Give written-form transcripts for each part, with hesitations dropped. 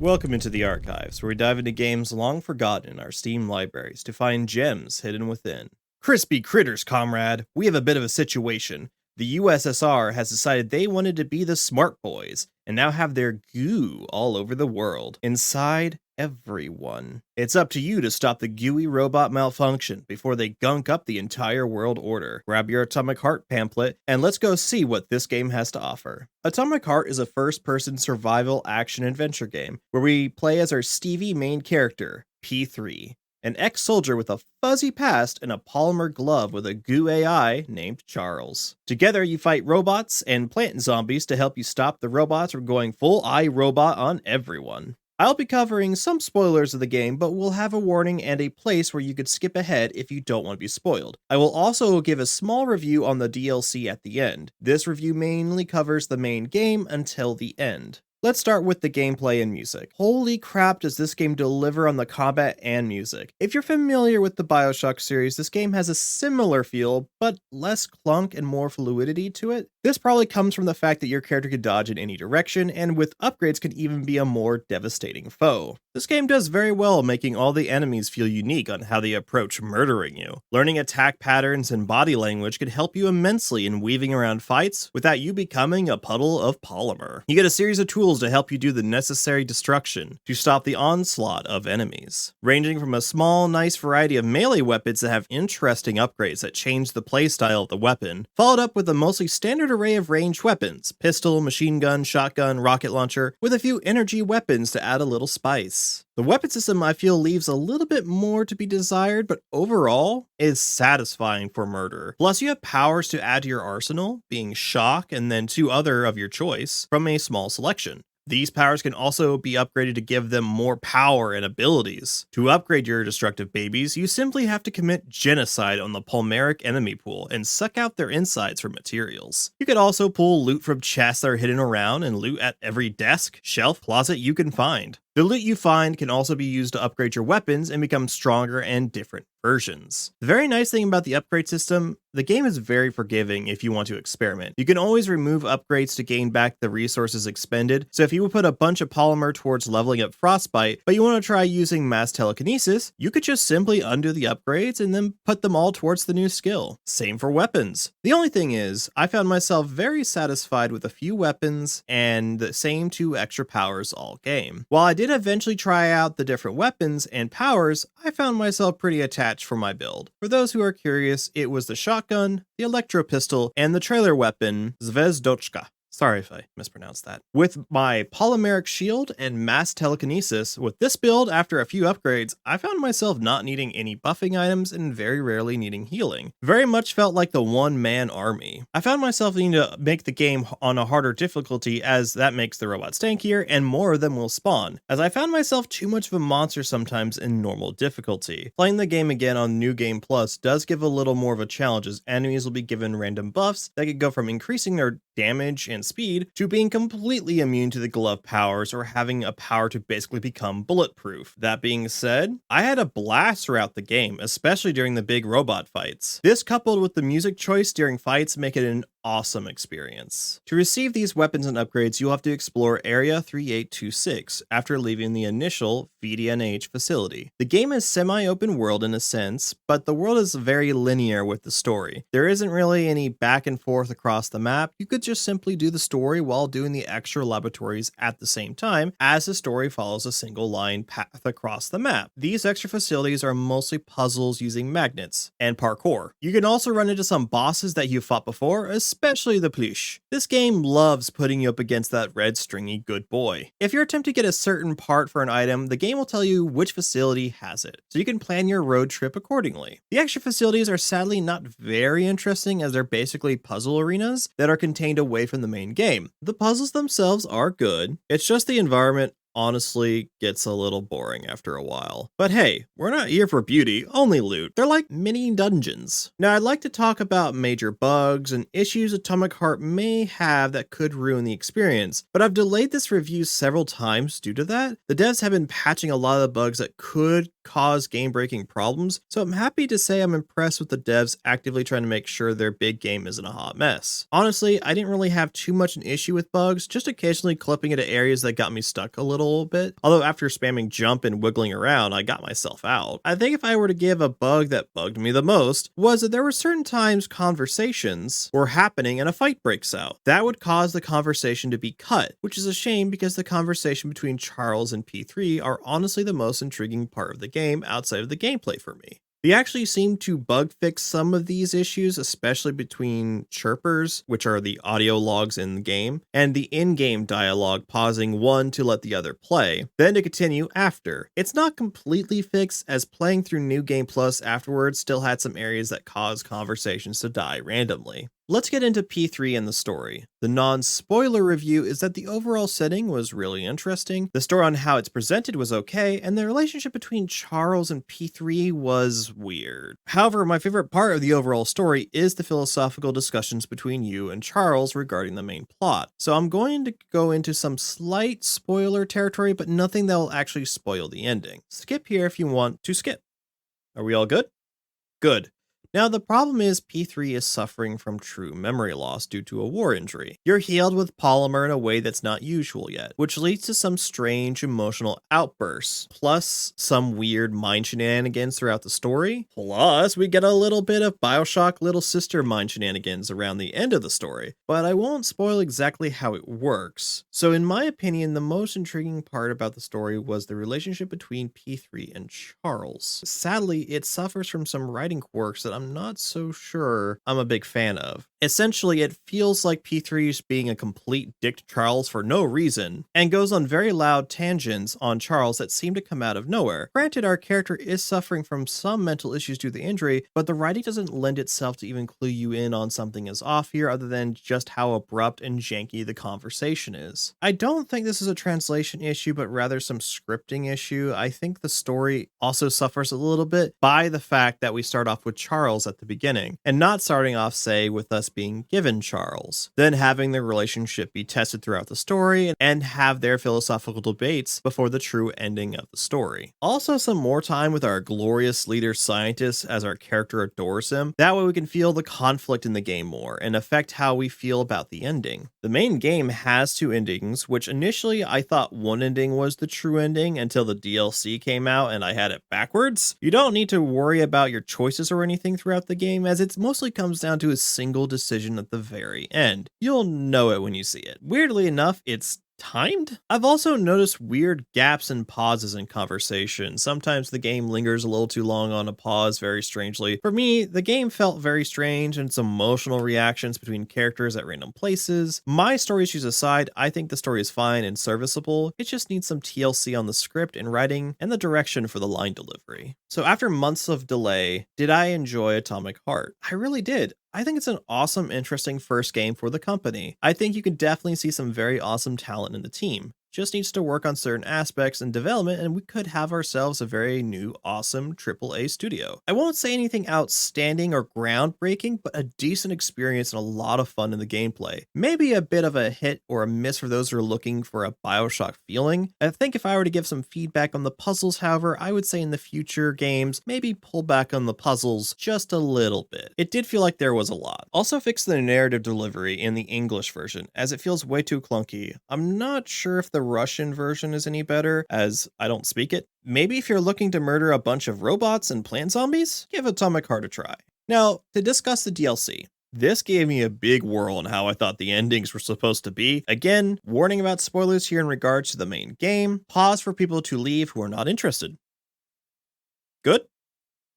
Welcome into the archives, where we dive into games long forgotten in our Steam libraries to find gems hidden within. Crispy critters, comrade! We have a bit of a situation. The USSR has decided they wanted to be the smart boys, and now have their goo all over the world, inside everyone. It's up to you to stop the gooey robot malfunction before they gunk up the entire world order. Grab your Atomic Heart pamphlet, and let's go see what this game has to offer. Atomic Heart is a first-person survival action-adventure game, where we play as our Stevie main character, P3. An ex-soldier with a fuzzy past and a polymer glove with a goo AI named Charles. Together, you fight robots and plant zombies to help you stop the robots from going full iRobot on everyone. I'll be covering some spoilers of the game, but we'll have a warning and a place where you could skip ahead if you don't want to be spoiled. I will also give a small review on the DLC at the end. This review mainly covers the main game until the end. Let's start with the gameplay and music. Holy crap, does this game deliver on the combat and music. If you're familiar with the BioShock series, this game has a similar feel, but less clunk and more fluidity to it. This probably comes from the fact that your character can dodge in any direction, and with upgrades can even be a more devastating foe. This game does very well making all the enemies feel unique on how they approach murdering you. Learning attack patterns and body language can help you immensely in weaving around fights without you becoming a puddle of polymer. You get a series of tools to help you do the necessary destruction to stop the onslaught of enemies, ranging from a small, nice variety of melee weapons that have interesting upgrades that change the playstyle of the weapon, followed up with a mostly standard array of ranged weapons, pistol, machine gun, shotgun, rocket launcher, with a few energy weapons to add a little spice. The weapon system I feel leaves a little bit more to be desired, but overall is satisfying for murder. Plus you have powers to add to your arsenal, being shock and then 2 other of your choice from a small selection. These powers can also be upgraded to give them more power and abilities. To upgrade your destructive babies, you simply have to commit genocide on the polymeric enemy pool and suck out their insides for materials. You could also pull loot from chests that are hidden around and loot at every desk, shelf, closet you can find. The loot you find can also be used to upgrade your weapons and become stronger and different versions. The very nice thing about the upgrade system, the game is very forgiving if you want to experiment. You can always remove upgrades to gain back the resources expended, so if you would put a bunch of polymer towards leveling up Frostbite, but you want to try using mass telekinesis, you could just simply undo the upgrades and then put them all towards the new skill. Same for weapons. The only thing is, I found myself very satisfied with a few weapons and the same 2 extra powers all game. While I did eventually try out the different weapons and powers, I found myself pretty attached for my build. For those who are curious, it was the shotgun, the electro pistol, and the trailer weapon, Zvezdochka. Sorry if I mispronounced that. With my polymeric shield and mass telekinesis, with this build after a few upgrades, I found myself not needing any buffing items and very rarely needing healing. Very much felt like the one-man army. I found myself needing to make the game on a harder difficulty as that makes the robots tankier and more of them will spawn, as I found myself too much of a monster sometimes in normal difficulty. Playing the game again on New Game Plus does give a little more of a challenge as enemies will be given random buffs that could go from increasing their damage and speed to being completely immune to the glove powers or having a power to basically become bulletproof. That being said, I had a blast throughout the game, especially during the big robot fights. This coupled with the music choice during fights make it an awesome experience. To receive these weapons and upgrades, you'll have to explore Area 3826 after leaving the initial VDNH facility. The game is semi-open world in a sense, but the world is very linear with the story. There isn't really any back and forth across the map. You could just simply do the story while doing the extra laboratories at the same time, as the story follows a single line path across the map. These extra facilities are mostly puzzles using magnets and parkour. You can also run into some bosses that you've fought before, especially the Plush. This game loves putting you up against that red stringy good boy. If you're attempting to get a certain part for an item, the game will tell you which facility has it, so you can plan your road trip accordingly. The extra facilities are sadly not very interesting as they're basically puzzle arenas that are contained away from the main game. The puzzles themselves are good, it's just the environment honestly gets a little boring after a while. But hey, we're not here for beauty, only loot. They're like mini dungeons. Now I'd like to talk about major bugs and issues Atomic Heart may have that could ruin the experience, but I've delayed this review several times due to that. The devs have been patching a lot of the bugs that could cause game-breaking problems, so I'm happy to say I'm impressed with the devs actively trying to make sure their big game isn't a hot mess. Honestly, I didn't really have too much an issue with bugs, just occasionally clipping into areas that got me stuck a little little bit. Although after spamming jump and wiggling around, I got myself out. I think if I were to give a bug that bugged me the most was that there were certain times conversations were happening and a fight breaks out. That would cause the conversation to be cut, which is a shame because the conversation between Charles and P3 are honestly the most intriguing part of the game outside of the gameplay for me. They actually seem to bug fix some of these issues, especially between chirpers, which are the audio logs in the game, and the in-game dialogue pausing one to let the other play, then to continue after. It's not completely fixed, as playing through New Game Plus afterwards still had some areas that caused conversations to die randomly. Let's get into P3 and the story. The non-spoiler review is that the overall setting was really interesting, the story on how it's presented was okay, and the relationship between Charles and P3 was weird. However, my favorite part of the overall story is the philosophical discussions between you and Charles regarding the main plot. So I'm going to go into some slight spoiler territory, but nothing that will actually spoil the ending. Skip here if you want to skip. Are we all good? Good. Now, the problem is P3 is suffering from true memory loss due to a war injury. You're healed with polymer in a way that's not usual yet, which leads to some strange emotional outbursts, plus some weird mind shenanigans throughout the story. Plus, we get a little bit of BioShock Little Sister mind shenanigans around the end of the story, but I won't spoil exactly how it works. So in my opinion, the most intriguing part about the story was the relationship between P3 and Charles. Sadly, it suffers from some writing quirks that I'm not so sure I'm a big fan of. Essentially, it feels like P3 is being a complete dick to Charles for no reason, and goes on very loud tangents on Charles that seem to come out of nowhere. Granted, our character is suffering from some mental issues due to the injury, but the writing doesn't lend itself to even clue you in on something is off here other than just how abrupt and janky the conversation is. I don't think this is a translation issue, but rather some scripting issue. I think the story also suffers a little bit by the fact that we start off with Charles at the beginning, and not starting off, say, with us being given Charles, then having their relationship be tested throughout the story, and have their philosophical debates before the true ending of the story. Also, some more time with our glorious leader scientist as our character adores him. That way we can feel the conflict in the game more, and affect how we feel about the ending. The main game has two endings, which initially I thought one ending was the true ending until the DLC came out and I had it backwards. You don't need to worry about your choices or anything throughout the game, as it mostly comes down to a single decision at the very end. You'll know it when you see it. Weirdly enough, it's timed? I've also noticed weird gaps and pauses in conversation. Sometimes the game lingers a little too long on a pause very strangely. For me, the game felt very strange and some emotional reactions between characters at random places. My story issues aside, I think the story is fine and serviceable. It just needs some TLC on the script and writing and the direction for the line delivery. So after months of delay, did I enjoy Atomic Heart? I really did. I think it's an awesome, interesting first game for the company. I think you can definitely see some very awesome talent in the team. Just needs to work on certain aspects in development, and we could have ourselves a very new, awesome AAA studio. I won't say anything outstanding or groundbreaking, but a decent experience and a lot of fun in the gameplay. Maybe a bit of a hit or a miss for those who are looking for a BioShock feeling. I think if I were to give some feedback on the puzzles, however, I would say in the future games, maybe pull back on the puzzles just a little bit. It did feel like there was a lot. Also fix the narrative delivery in the English version, as it feels way too clunky. I'm not sure if the Russian version is any better, as I don't speak it. Maybe if you're looking to murder a bunch of robots and plant zombies, give Atomic Heart a try. Now, to discuss the DLC. This gave me a big whirl on how I thought the endings were supposed to be. Again, warning about spoilers here in regards to the main game. Pause for people to leave who are not interested. Good?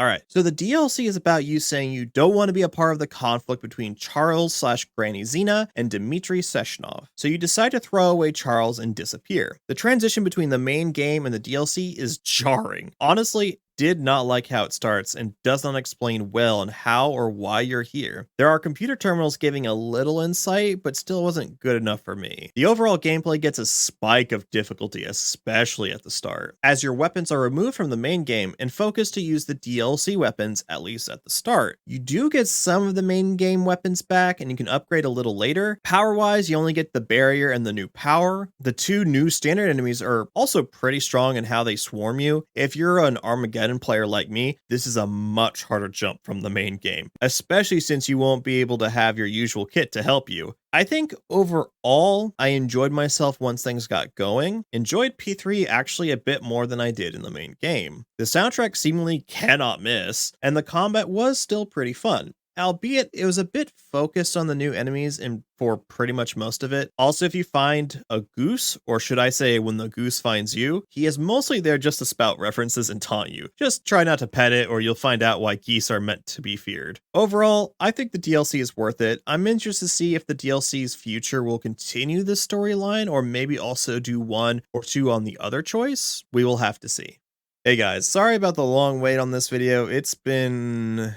Alright, so the DLC is about you saying you don't want to be a part of the conflict between Charles/Granny Xena and Dmitry Sechenov. So you decide to throw away Charles and disappear. The transition between the main game and the DLC is jarring. Honestly, did not like how it starts and does not explain well on how or why you're here. There are computer terminals giving a little insight, but still wasn't good enough for me. The overall gameplay gets a spike of difficulty, especially at the start, as your weapons are removed from the main game and focused to use the DLC weapons, at least at the start. You do get some of the main game weapons back and you can upgrade a little later. Power-wise, you only get the barrier and the new power. The two new standard enemies are also pretty strong in how they swarm you. If you're an Armageddon Gaiden player like me, this is a much harder jump from the main game, especially since you won't be able to have your usual kit to help you. I think overall, I enjoyed myself once things got going. Enjoyed P3 actually a bit more than I did in the main game. The soundtrack seemingly cannot miss, and the combat was still pretty fun. Albeit it was a bit focused on the new enemies and for pretty much most of it. Also, if you find a goose, or should I say when the goose finds you, he is mostly there just to spout references and taunt you. Just try not to pet it or you'll find out why geese are meant to be feared. Overall, I think the DLC is worth it. I'm interested to see if the DLC's future will continue this storyline or maybe also do one or two on the other choice. We will have to see. Hey guys, sorry about the long wait on this video. It's been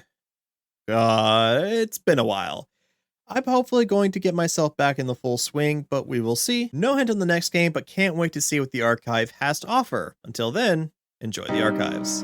a while. I'm hopefully going to get myself back in the full swing, but we will see. No hint on the next game, but can't wait to see what the archive has to offer. Until then, enjoy the archives.